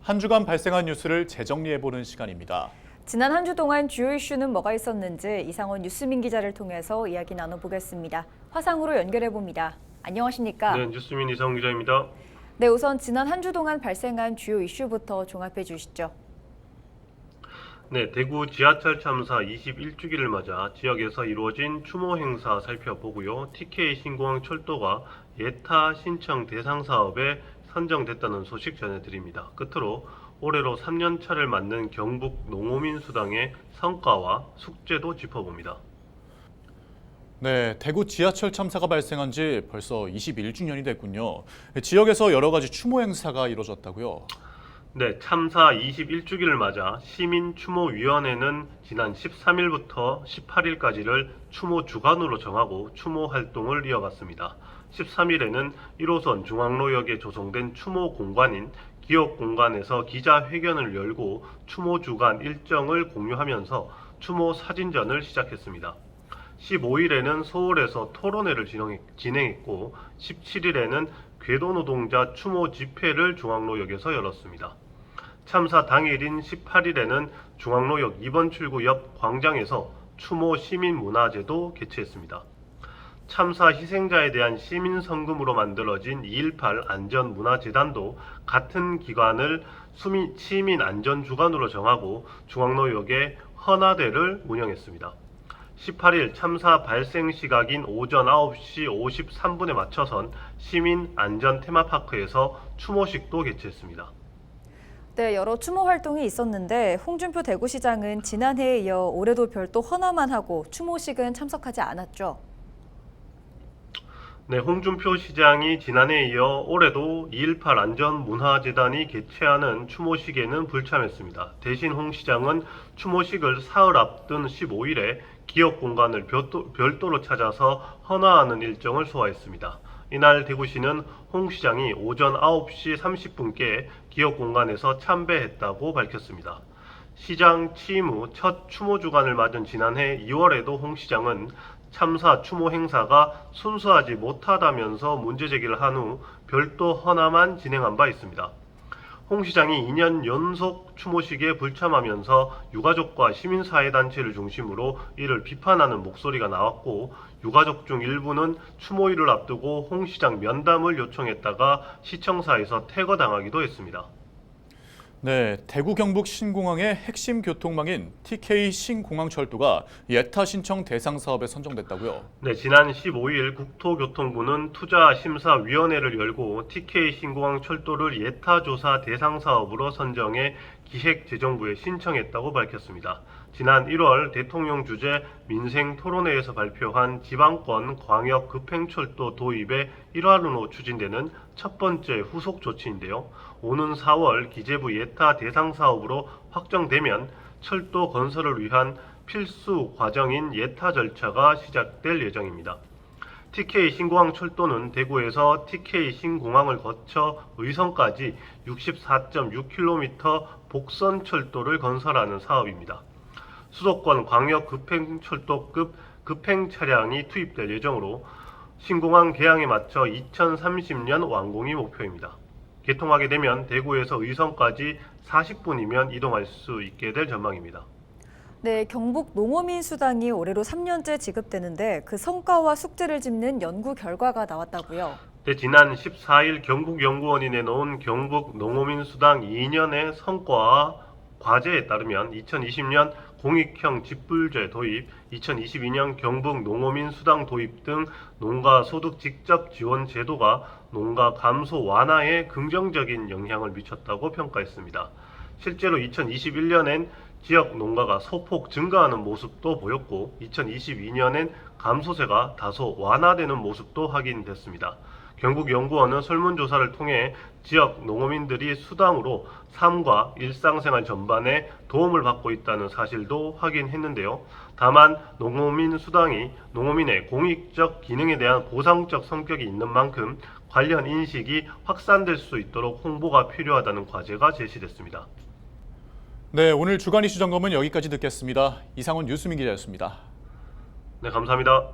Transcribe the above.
한 주간 발생한 뉴스를 재정리해보는 시간입니다. 지난 한 주 동안 주요 이슈는 뭐가 있었는지 이상원 뉴스민 기자를 통해서 이야기 나눠보겠습니다. 화상으로 연결해봅니다. 안녕하십니까? 네, 뉴스민 이상원 기자입니다. 네, 우선 지난 한 주 동안 발생한 주요 이슈부터 종합해 주시죠. 네, 대구 지하철 참사 21주기를 맞아 지역에서 이루어진 추모 행사 살펴보고요. TK 신공항 철도가 예타 신청 대상 사업에 선정됐다는 소식 전해드립니다. 끝으로 올해로 3년 차를 맞는 경북 농어민 수당의 성과와 숙제도 짚어봅니다. 네, 대구 지하철 참사가 발생한 지 벌써 21주년이 됐군요. 지역에서 여러 가지 추모 행사가 이루어졌다고요? 네, 참사 21주기를 맞아 시민추모위원회는 지난 13일부터 18일까지를 추모 주간으로 정하고 추모 활동을 이어갔습니다. 13일에는 1호선 중앙로역에 조성된 추모 공간인 기업공간에서 기자회견을 열고 추모 주간 일정을 공유하면서 추모 사진전을 시작했습니다. 15일에는 서울에서 토론회를 진행했고 17일에는 궤도노동자 추모 집회를 중앙로역에서 열었습니다. 참사 당일인 18일에는 중앙로역 2번 출구 옆 광장에서 추모 시민문화제도 개최했습니다. 참사 희생자에 대한 시민성금으로 만들어진 2.18 안전문화재단도 같은 기관을 시민안전주간으로 정하고 중앙로역에 헌화대를 운영했습니다. 18일 참사 발생 시각인 오전 9시 53분에 맞춰선 시민안전 테마파크에서 추모식도 개최했습니다. 네, 여러 추모 활동이 있었는데 홍준표 대구시장은 지난해에 이어 올해도 별도 헌화만 하고 추모식은 참석하지 않았죠. 네, 홍준표 시장이 지난해에 이어 올해도 2.18 안전문화재단이 개최하는 추모식에는 불참했습니다. 대신 홍 시장은 추모식을 사흘 앞둔 15일에 기업 공간을 별도로 찾아서 헌화하는 일정을 소화했습니다. 이날 대구시는 홍 시장이 오전 9시 30분께 기업 공간에서 참배했다고 밝혔습니다. 시장 취임 후 첫 추모 주간을 맞은 지난해 2월에도 홍 시장은 참사 추모 행사가 순수하지 못하다면서 문제 제기를 한 후 별도 헌화만 진행한 바 있습니다. 홍 시장이 2년 연속 추모식에 불참하면서 유가족과 시민사회단체를 중심으로 이를 비판하는 목소리가 나왔고 유가족 중 일부는 추모일을 앞두고 홍 시장 면담을 요청했다가 시청사에서 퇴거당하기도 했습니다. 네, 대구 경북 신공항의 핵심 교통망인 TK 신공항철도가 예타 신청 대상 사업에 선정됐다고요? 네, 지난 15일 국토교통부는 투자심사위원회를 열고 TK 신공항 철도를 예타조사 대상 사업으로 선정해 기획재정부에 신청했다고 밝혔습니다. 지난 1월 대통령 주재 민생토론회에서 발표한 지방권 광역 급행철도 도입의 일환으로 추진되는 첫 번째 후속 조치인데요. 오는 4월 기재부 예타 대상 사업으로 확정되면 철도 건설을 위한 필수 과정인 예타 절차가 시작될 예정입니다. TK 신공항 철도는 대구에서 TK 신공항을 거쳐 의성까지 64.6km 복선 철도를 건설하는 사업입니다. 수도권 광역 급행철도급 급행 차량이 투입될 예정으로 신공항 개항에 맞춰 2030년 완공이 목표입니다. 개통하게 되면 대구에서 의성까지 40분이면 이동할 수 있게 될 전망입니다. 네, 경북 농어민 수당이 올해로 3년째 지급되는데 그 성과와 숙제를 짚는 연구 결과가 나왔다고요? 네, 지난 14일 경북연구원이 내놓은 경북 농어민 수당 2년의 성과와 과제에 따르면 2020년 공익형 직불제 도입, 2022년 경북 농어민 수당 도입 등 농가 소득 직접 지원 제도가 농가 감소 완화에 긍정적인 영향을 미쳤다고 평가했습니다. 실제로 2021년엔 지역 농가가 소폭 증가하는 모습도 보였고 2022년엔 감소세가 다소 완화되는 모습도 확인됐습니다. 경북연구원은 설문조사를 통해 지역 농어민들이 수당으로 삶과 일상생활 전반에 도움을 받고 있다는 사실도 확인했는데요. 다만 농어민 수당이 농어민의 공익적 기능에 대한 보상적 성격이 있는 만큼 관련 인식이 확산될 수 있도록 홍보가 필요하다는 과제가 제시됐습니다. 네, 오늘 주간 이슈 점검은 여기까지 듣겠습니다. 이상원 뉴스민 기자였습니다. 네, 감사합니다.